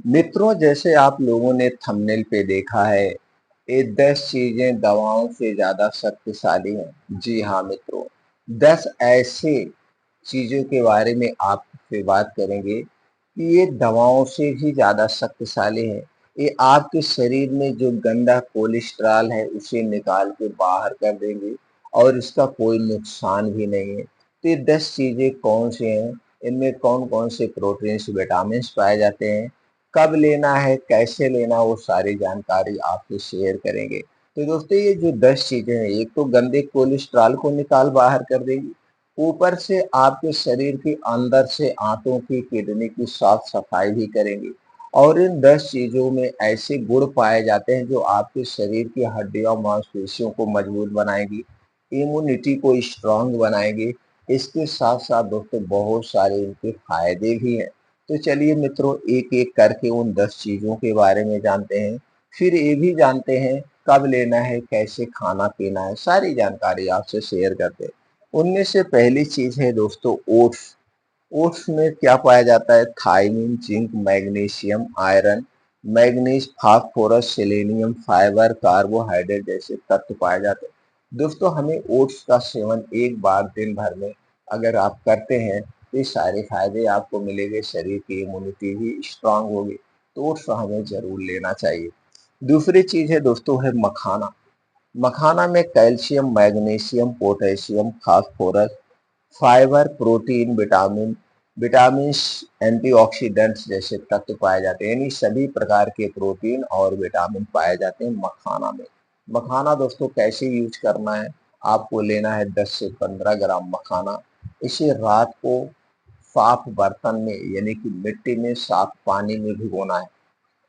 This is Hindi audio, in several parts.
मित्रों, जैसे आप लोगों ने थंबनेल पे देखा है, ये 10 चीजें दवाओं से ज्यादा शक्तिशाली हैं। जी हाँ मित्रों, 10 ऐसे चीजों के बारे में आपसे बात करेंगे कि ये दवाओं से भी ज्यादा शक्तिशाली है। ये आपके शरीर में जो गंदा कोलेस्ट्रॉल है उसे निकाल के बाहर कर देंगे और इसका कोई नुकसान भी नहीं है। तो ये 10 चीजें कौन सी हैं, इनमें कौन कौन से प्रोटीन्स विटामिन पाए जाते हैं, कब लेना है, कैसे लेना, वो सारी जानकारी आपसे शेयर करेंगे। तो दोस्तों, ये जो 10 चीजें हैं, एक तो गंदे कोलेस्ट्रॉल को निकाल बाहर कर देगी, ऊपर से आपके शरीर के अंदर से आंतों की, किडनी की साफ सफाई भी करेंगे। और इन 10 चीजों में ऐसे गुण पाए जाते हैं जो आपके शरीर की हड्डियों मांसपेशियों को मजबूत बनाएगी, इम्यूनिटी को स्ट्रांग बनाएगी। इसके साथ साथ दोस्तों बहुत सारे इनके फायदे भी हैं। तो चलिए मित्रों, एक एक करके उन 10 चीजों के बारे में जानते हैं। फिर ये भी जानते हैं कब लेना है, कैसे खाना पीना है, सारी जानकारी आपसे शेयर करते हैं। उनमें से पहली चीज है दोस्तों ओट्स। ओट्स में क्या पाया जाता है? Thiamine, zinc, magnesium, iron, manganese, phosphorus, selenium, fibre, carbohydrate जैसे तत्व पाए जाते हैं। दोस्तों, हमें ओट्स का सेवन एक बार दिन भर में अगर आप करते हैं तो ये सारे फायदे आपको मिलेंगे, शरीर की इम्यूनिटी भी स्ट्रांग होगी। तो ओट्स हमें जरूर लेना चाहिए। दूसरी चीज है दोस्तों, है मखाना। मखाना में calcium, magnesium, potassium, phosphorus, fibre, protein, vitamins, antioxidants जैसे तत्व पाए जाते हैं। यानी सभी प्रकार के प्रोटीन और विटामिन पाए जाते हैं मखाना में। मखाना दोस्तों कैसे यूज करना है? आपको लेना है 10 से 15 ग्राम मखाना। इसे रात को साफ बर्तन में यानी कि मिट्टी में साफ पानी में भिगोना है।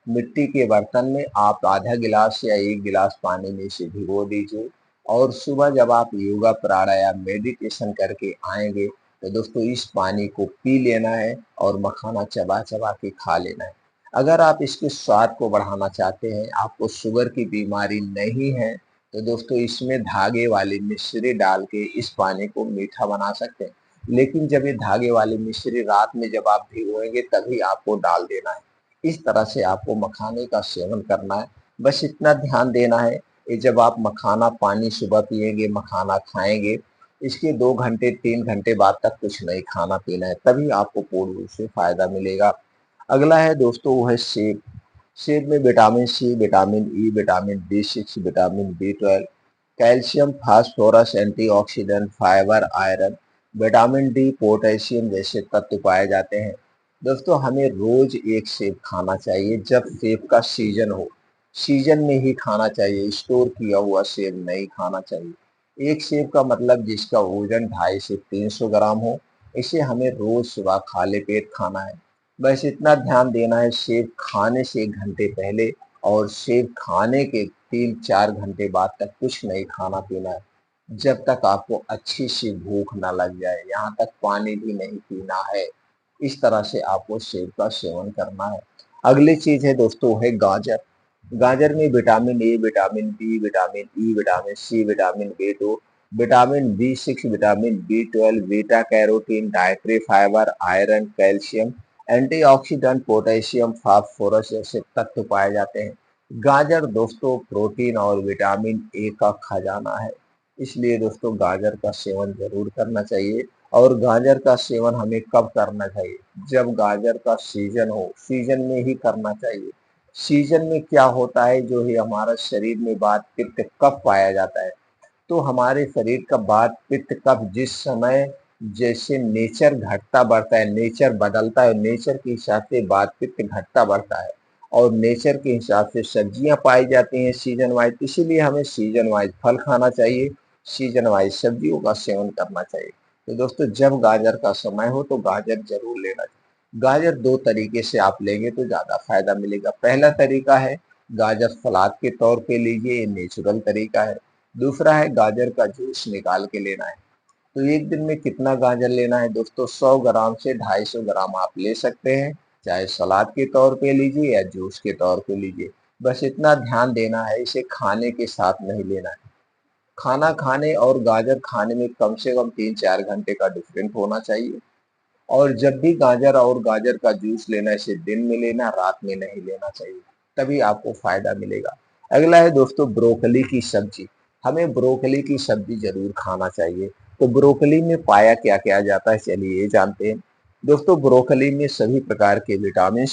मिट्टी के बर्तन में आप आधा गिलास या 1 गिलास पानी में इसे भिगो दीजिए और सुबह जब आप योगा, प्राणायाम, मेडिटेशन करके आएंगे तो दोस्तों इस पानी को पी लेना है और मखाना चबा चबा के खा लेना है। अगर आप इसके स्वाद को बढ़ाना चाहते हैं, आपको शुगर की बीमारी नहीं है, तो दोस्तों इसमें धागे वाली मिश्री डाल के इस पानी को मीठा बना सकते हैं। लेकिन जब ये धागे वाली मिश्री रात में जब आप भिगोएंगे तभी आपको डाल देना है। इस तरह से आपको मखाने का सेवन करना है। बस इतना ध्यान देना है कि जब आप मखाना पानी सुबह पिएंगे, मखाना खाएंगे, इसके 2 घंटे 3 घंटे बाद तक कुछ नहीं खाना पीना है, तभी आपको पूर्ण रूप से फायदा मिलेगा। अगला है दोस्तों, वो है सेब। सेब में vitamin C, vitamin E, vitamin B6, vitamin B12, calcium, phosphorus, antioxidant, fibre, iron, vitamin D, potassium जैसे तत्व पाए जाते हैं। दोस्तों, हमें रोज एक सेब खाना चाहिए जब सेब का सीजन हो। सीजन में ही खाना चाहिए, स्टोर किया हुआ सेब नहीं खाना चाहिए। एक सेब का मतलब जिसका वजन 250 से 300 ग्राम हो, इसे हमें रोज सुबह खाली पेट खाना है। बस इतना ध्यान देना है, सेब खाने से 1 घंटे पहले और सेब खाने के 3-4 घंटे बाद तक कुछ नहीं खाना पीना है, जब तक आपको अच्छी सी भूख ना लग जाए। यहाँ तक पानी भी नहीं पीना है। इस तरह से आपको सेब का सेवन करना है। अगली चीज है दोस्तों, है गाजर। गाजर में vitamin A, vitamin B, vitamin E, vitamin C, vitamin बी2, vitamin B6, vitamin B12, beta carotene, dietary fibre, iron, calcium, antioxidant, potassium, phosphorus जैसे तत्व पाए जाते हैं। गाजर दोस्तों प्रोटीन और विटामिन ए का खजाना है। इसलिए दोस्तों गाजर का सेवन जरूर करना चाहिए। और गाजर का सेवन हमें कब करना चाहिए? जब गाजर का सीजन हो, सीजन में ही करना चाहिए। सीजन में क्या होता है, जो है हमारा शरीर में वात पित्त कब पाया जाता है? तो हमारे शरीर का वात पित्त कब, जिस समय जैसे नेचर घटता बढ़ता है, नेचर बदलता है, नेचर के हिसाब से वात पित्त घटता बढ़ता है और नेचर के हिसाब से सब्जियां पाई जाती हैं सीजन वाइज। इसीलिए हमें सीजन वाइज फल खाना चाहिए, सीजन वाइज सब्जियों का सेवन करना चाहिए। तो दोस्तों, जब गाजर का समय हो तो गाजर जरूर लेना चाहिए। गाजर 2 तरीके से आप लेंगे तो ज्यादा फायदा मिलेगा। पहला तरीका है गाजर सलाद के तौर पे लीजिए, ये नेचुरल तरीका है। दूसरा है गाजर का जूस निकाल के लेना है। तो एक दिन में कितना गाजर लेना है दोस्तों? 100 ग्राम से 250 ग्राम आप ले सकते हैं, चाहे सलाद के तौर पे लीजिए या जूस के तौर पे लीजिए। बस इतना ध्यान देना है, इसे खाने के साथ नहीं लेना है। खाना खाने और गाजर खाने में कम से कम 3-4 घंटे का डिफरेंट होना चाहिए। और जब भी गाजर और गाजर का जूस लेना, इसे दिन में लेना, रात में नहीं लेना चाहिए, तभी आपको फायदा मिलेगा। अगला है दोस्तों ब्रोकली की सब्जी। हमें ब्रोकली की सब्जी जरूर खाना चाहिए। तो ब्रोकली में पाया क्या क्या जाता है, चलिए ये जानते हैं। दोस्तों ब्रोकली में सभी प्रकार के विटामिन,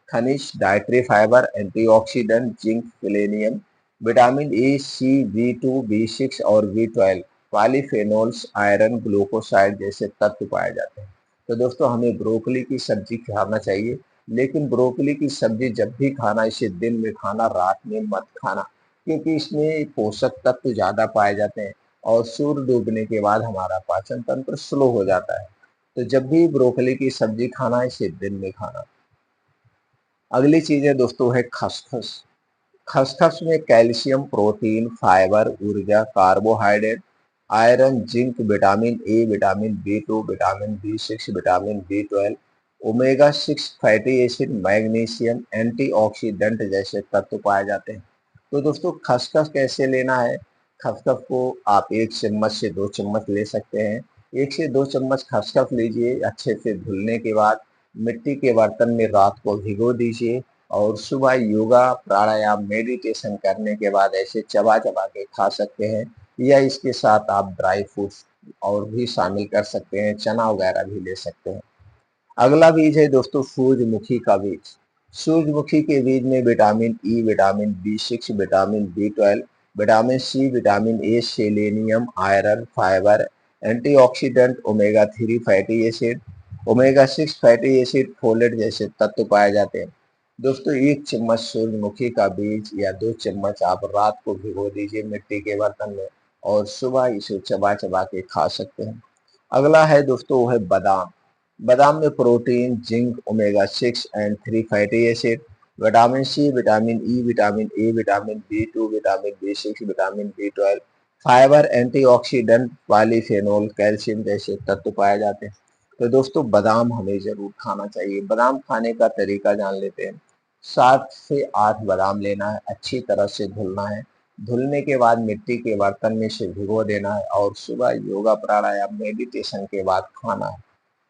खनिज, dietary fibre, antioxidant, zinc, selenium, vitamin A, C, B two, बी6 और बी12, पॉलीफेनोल्स, आयरन, ग्लूकोसाइड जैसे तत्व पाए जाते हैं। तो दोस्तों हमें ब्रोकली की सब्जी खाना चाहिए, लेकिन ब्रोकली की सब्जी जब भी खाना, इसे दिन में खाना, रात में मत खाना, क्योंकि इसमें पोषक तत्व ज्यादा पाए जाते हैं और सूर्य डूबने के बाद हमारा पाचन तंत्र स्लो हो जाता है। तो जब भी ब्रोकली की सब्जी खाना है, इसे दिन में खाना। अगली चीज है दोस्तों है खसखस। खसखस में कैल्शियम, प्रोटीन, फाइबर, ऊर्जा, carbohydrate, iron, zinc, vitamin A, vitamin बी2, vitamin B6, vitamin B12, omega 6 fatty acid, magnesium, antioxidant जैसे तत्व पाए जाते हैं। तो दोस्तों खसखस कैसे लेना है? खसखस को आप 1 चम्मच से 2 चम्मच ले सकते हैं। 1 से 2 चम्मच खसखस लीजिए, अच्छे से धुलने के बाद मिट्टी के बर्तन में रात को भिगो दीजिए और सुबह योगा, प्राणायाम, मेडिटेशन करने के बाद ऐसे चबा चबा के खा सकते हैं, या इसके साथ आप ड्राई फ्रूट्स और भी शामिल कर सकते हैं, चना वगैरह भी ले सकते हैं। अगला बीज है दोस्तों सूरजमुखी का बीज। सूरजमुखी के बीज में vitamin E, vitamin B6, vitamin B12, vitamin C, vitamin A, selenium, iron, fibre, antioxidant, omega 3 fatty acid, omega 6 fatty acid, folate जैसे तत्व पाए जाते हैं। दोस्तों 1 चम्मच सूरजमुखी का बीज या 2 चम्मच आप रात को भिगो दीजिए मिट्टी के बर्तन में और सुबह इसे चबा चबा के खा सकते हैं। अगला है दोस्तों वो है बादाम। बादाम में protein, zinc, omega 6 and 3 fatty acid, vitamin C, vitamin E, vitamin A, vitamin बी2, vitamin B6, vitamin B12, fibre, antioxidant, polyphenol, calcium जैसे तत्व पाए जाते हैं। तो दोस्तों बादाम हमें जरूर खाना चाहिए। बादाम खाने का तरीका जान लेते हैं। 7 से 8 बादाम लेना है, अच्छी तरह से धुलना है। धुलने के बाद मिट्टी के बर्तन में से भिगो देना है और सुबह योगा, प्राणायाम, मेडिटेशन के बाद खाना है।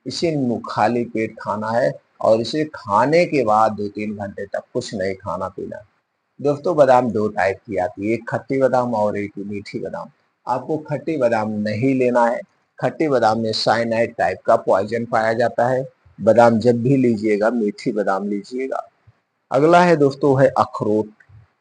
इसे खाली पेट खाना है और इसे खाने के बाद 2-3 घंटे तक कुछ नहीं खाना पीना। दोस्तों बादाम 2 टाइप की आती है, एक खट्टी बादाम और एक मीठी बादाम। आपको खट्टी बादाम नहीं लेना है। खट्टी बादाम में साइनाइड टाइप का पॉइजन पाया जाता है। बादाम जब भी लीजिएगा मीठी बादाम लीजिएगा। अगला है दोस्तों है अखरोट।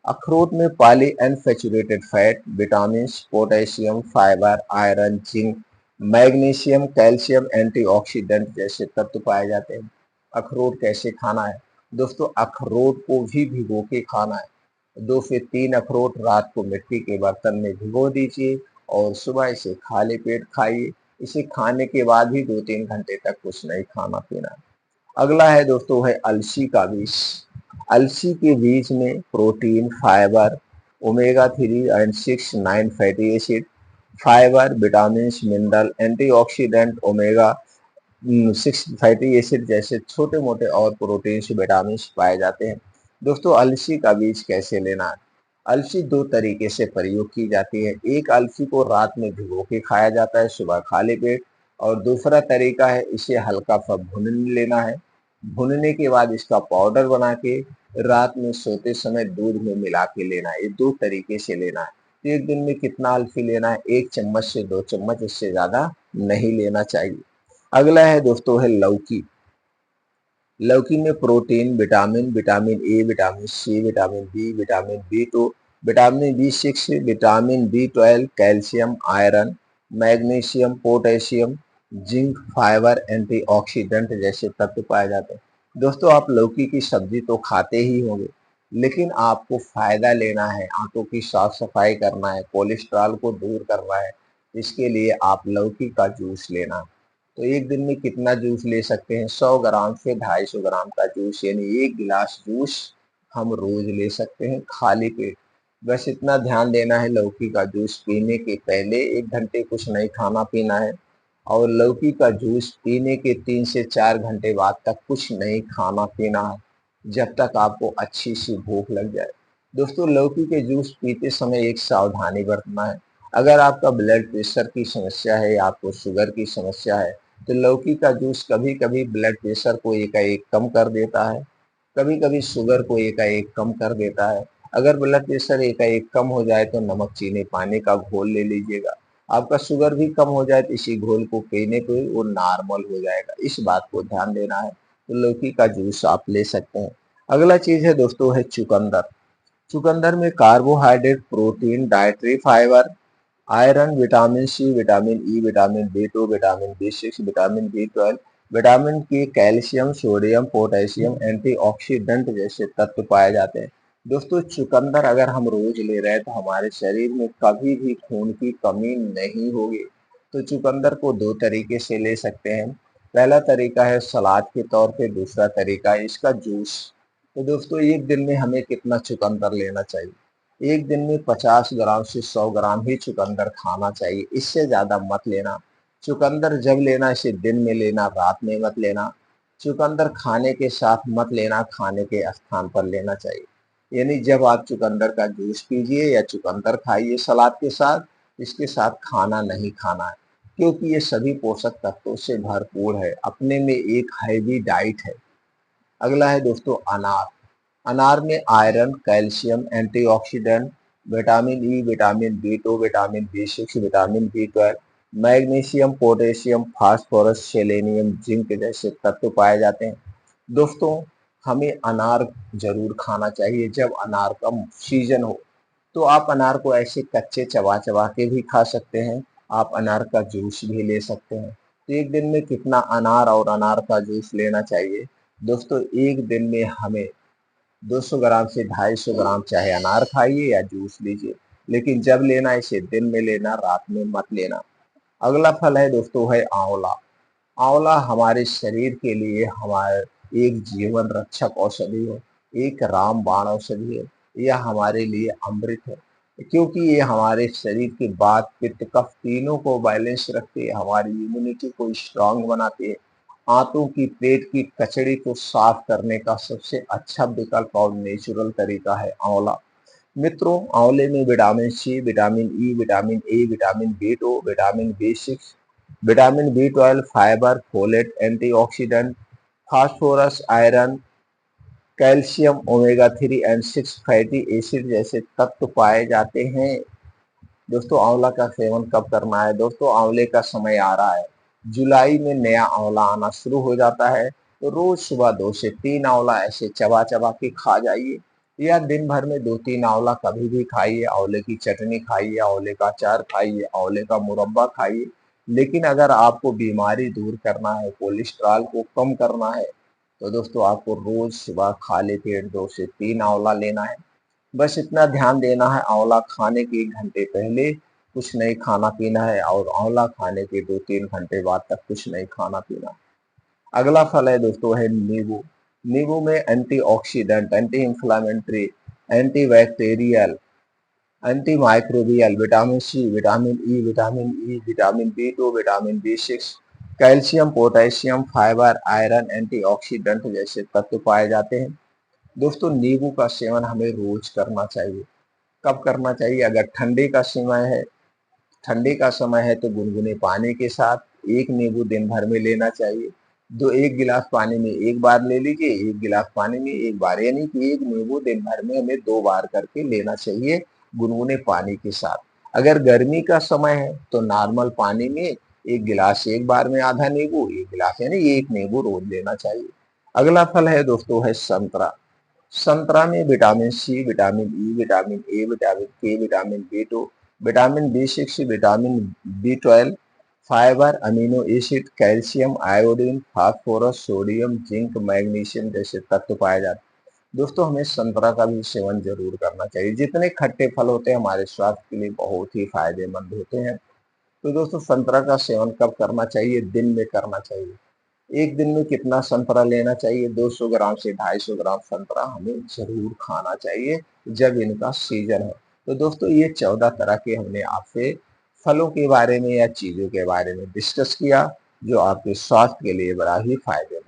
अखरोट में poly unsaturated fat, vitamin, potassium, fibre, iron, zinc, magnesium, calcium, antioxidant जैसे तत्व पाए जाते हैं। अखरोट कैसे खाना है? दोस्तों अखरोट को भी भिगो के खाना है। 2 से 3 अखरोट रात को मिट्टी के बर्तन में भिगो दीजिए और सुबह इसे खाली पेट खाइए। इसे खाने के बाद भी 2-3 घंटे तक कुछ नहीं खाना पीना। अगला है दोस्तों है अलसी का बीज। अलसी के बीज में protein, fibre, omega 3 and 6 9 fatty acid, fibre, vitamin, mineral, antioxidant, omega 6 fatty acid जैसे छोटे मोटे और प्रोटीन विटामिन पाए जाते हैं। दोस्तों अलसी का बीज कैसे लेना है? अलसी 2 तरीके से प्रयोग की जाती है। एक अलसी को रात में भिगो के खाया जाता है, सुबह खाली पेट। और दूसरा तरीका है इसे हल्का सा भून लेना है। भूनने के बाद इसका पाउडर बना के रात में सोते समय दूध में मिला के लेना है। ये 2 तरीके से लेना है। तो एक दिन में कितना अलसी लेना है? 1 चम्मच से 2 चम्मच, इससे ज्यादा नहीं लेना चाहिए। अगला है दोस्तों है लौकी। लौकी में protein, vitamin, vitamin A, vitamin C, vitamin B, vitamin बी2, vitamin B6, vitamin B12, calcium, iron, magnesium, potassium, zinc, fibre, antioxidant जैसे तत्व पाए जाते हैं। दोस्तों आप लौकी की सब्जी तो खाते ही होंगे, लेकिन आपको फायदा लेना है, आंतों की साफ सफाई करना है, कोलेस्ट्रॉल को दूर करना है। इसके लिए आप लौकी का जूस लेना। तो एक दिन में कितना जूस ले सकते हैं? 100 ग्राम से 250 ग्राम का जूस, यानी 1 गिलास जूस हम रोज ले सकते हैं खाली पेट। बस इतना ध्यान देना है, लौकी का जूस पीने के पहले 1 घंटे कुछ नहीं खाना पीना है और लौकी का जूस पीने के 3 से 4 घंटे बाद तक कुछ नहीं खाना पीना है, जब तक आपको अच्छी सी भूख लग जाए। दोस्तों लौकी के जूस पीते समय एक सावधानी बरतना है। अगर आपका ब्लड प्रेशर की समस्या है या आपको शुगर की समस्या है, तो लौकी का जूस कभी कभी ब्लड प्रेशर को एकाएक कम कर देता है, कभी कभी शुगर को एकाएक कम कर देता है। अगर ब्लड प्रेशर एकाएक कम हो जाए तो नमक चीनी पानी का घोल ले लीजिएगा। आपका शुगर भी कम हो जाए तो इसी घोल को पीने पे वो नॉर्मल हो जाएगा, इस बात को ध्यान देना है। तो लौकी का जूस आप ले सकते हैं। अगला चीज है दोस्तों है चुकंदर। चुकंदर में carbohydrate, protein, dietary fibre, iron, vitamin C, vitamin E, vitamin B 2, vitamin B 6, vitamin B 12, vitamin K, calcium, sodium, potassium, antioxidant जैसे तत्व पाए जाते हैं। दोस्तों चुकंदर अगर हम रोज ले रहे हैं तो हमारे शरीर में कभी भी खून की कमी नहीं होगी। तो चुकंदर को दो तरीके से ले सकते हैं। पहला तरीका है सलाद के तौर पे, दूसरा तरीका है इसका जूस। तो दोस्तों एक दिन में हमें कितना चुकंदर लेना चाहिए? एक दिन में 50 ग्राम से 100 ग्राम ही चुकंदर खाना चाहिए, इससे ज्यादा मत लेना। चुकंदर जब लेना इसे दिन में लेना, रात में मत लेना। चुकंदर खाने के साथ मत लेना, खाने के स्थान पर लेना चाहिए। यानी जब आप चुकंदर का जूस पीजिए या चुकंदर खाइए सलाद के साथ, इसके साथ खाना नहीं खाना है, क्योंकि ये सभी पोषक तत्वों से भरपूर है, अपने में एक हैवी डाइट है। अगला है दोस्तों अनार। अनार में iron, calcium, antioxidant, vitamin E, vitamin B 2, vitamin B 6, vitamin B 12, magnesium, potassium, phosphorus, selenium, zinc जैसे तत्व पाए जाते हैं। दोस्तों हमें अनार जरूर खाना चाहिए जब अनार का सीजन हो। तो आप अनार को ऐसे कच्चे चबा चबा के भी खा सकते हैं, आप अनार का जूस भी ले सकते हैं। तो एक दिन में कितना अनार और अनार का जूस लेना चाहिए? दोस्तों एक दिन में हमें 200 ग्राम से 250 ग्राम चाहे अनार खाइए या जूस लीजिए, लेकिन जब लेना इसे दिन में लेना, रात में मत लेना। अगला फल है दोस्तों है आंवला। आंवला हमारे शरीर के लिए हमारे एक जीवन रक्षक औषधि है, एक रामबाण औषधि है। यह हमारे लिए अमृत है, क्योंकि ये हमारे शरीर के वात, पित्त, कफ तीनों को बैलेंस रखती है, हमारी इम्यूनिटी को स्ट्रांग बनाती है। आंतों की, पेट की कचड़ी को साफ करने का सबसे अच्छा विकल्प और नेचुरल तरीका है आंवला। मित्रों आंवले में vitamin C, vitamin E, vitamin A, vitamin B 2, vitamin B 6, vitamin B 12, fibre, folate, antioxidant, phosphorus, iron, calcium, omega 3 and 6 fatty acid जैसे तत्व पाए जाते हैं। दोस्तों आंवला का सेवन कब करना है? दोस्तों आंवले का समय आ रहा है, जुलाई में नया आंवला आना शुरू हो जाता है। तो रोज सुबह 2 से 3 आंवला ऐसे चबा चबा के खा जाइए, या दिन भर में 2-3 आंवला कभी भी खाइए। आंवले की चटनी खाइए, आंवले का अचार खाइए, आंवले का मुरब्बा खाइए। लेकिन अगर आपको बीमारी दूर करना है, कोलेस्ट्रॉल को कम करना है, तो दोस्तों आपको रोज सुबह खाली पेट 2 से 3 आंवला लेना है। बस इतना ध्यान देना है, आंवला खाने के 1 घंटे पहले कुछ नहीं खाना पीना है, और आंवला खाने के 2-3 घंटे बाद तक कुछ नहीं खाना पीना। अगला फल है दोस्तों है नींबू। नींबू में antioxidant, anti inflammatory, antibacterial, anti microbial, vitamin C, vitamin E, vitamin B 2, vitamin B 6, calcium, potassium, fibre, iron, antioxidant जैसे तत्व पाए जाते हैं। दोस्तों नींबू का सेवन हमें रोज करना चाहिए। कब करना चाहिए? अगर ठंडी का समय है तो गुनगुने पानी के साथ एक नींबू दिन भर में लेना चाहिए। दो, 1 गिलास पानी में एक बार ले लीजिए, 1 गिलास पानी में एक बार, यानी कि एक नींबू दिन भर में हमें 2 बार करके लेना चाहिए गुनगुने पानी के साथ। अगर गर्मी का समय है तो नॉर्मल पानी में 1 गिलास एक बार में आधा नींबू, 1 गिलास यानी एक नींबू रोज लेना चाहिए। अगला फल है दोस्तों है संतरा। संतरा में vitamin C, vitamin E, vitamin A, vitamin K, vitamin B 2, vitamin B 6, vitamin B 12, fibre, amino acid, calcium, iodine, phosphorus, sodium, zinc, magnesium जैसे तत्व पाए जाते हैं। दोस्तों हमें संतरा का भी सेवन जरूर करना चाहिए। जितने खट्टे फल होते हैं हमारे स्वास्थ्य के लिए बहुत ही फायदेमंद होते हैं। तो दोस्तों संतरा का सेवन कब करना चाहिए? दिन में करना चाहिए। एक दिन में कितना संतरा लेना चाहिए? 200 ग्राम से 250 ग्राम संतरा हमें जरूर खाना चाहिए जब इनका सीजन है। तो दोस्तों ये 14 तरह के हमने आपसे फलों के बारे में या चीजों के बारे में डिस्कस किया, जो आपके स्वास्थ्य के लिए बड़ा ही फायदेमंद